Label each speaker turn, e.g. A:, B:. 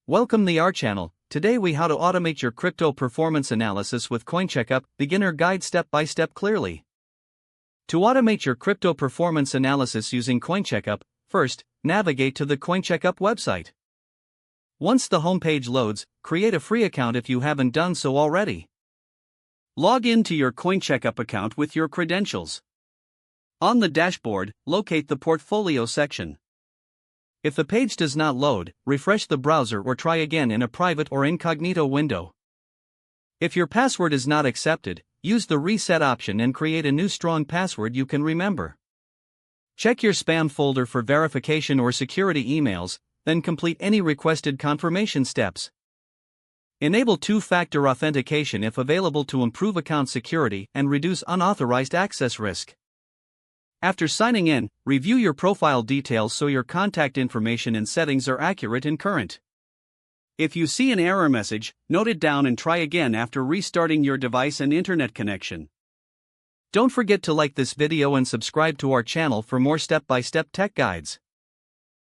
A: Welcome to our channel. Today we how to automate your crypto performance analysis with CoinCheckup, beginner guide step by step clearly. To automate your crypto performance analysis using CoinCheckup, first, navigate to the CoinCheckup website. Once the homepage loads, create a free account if you haven't done so already. Log in to your CoinCheckup account with your credentials. On the dashboard, locate the portfolio section. If the page does not load, refresh the browser or try again in a private or incognito window. If your password is not accepted, use the reset option and create a new strong password you can remember. Check your spam folder for verification or security emails, then complete any requested confirmation steps. Enable two-factor authentication if available to improve account security and reduce unauthorized access risk. After signing in, review your profile details so your contact information and settings are accurate and current. If you see an error message, note it down and try again after restarting your device and internet connection. Don't forget to like this video and subscribe to our channel for more step-by-step tech guides.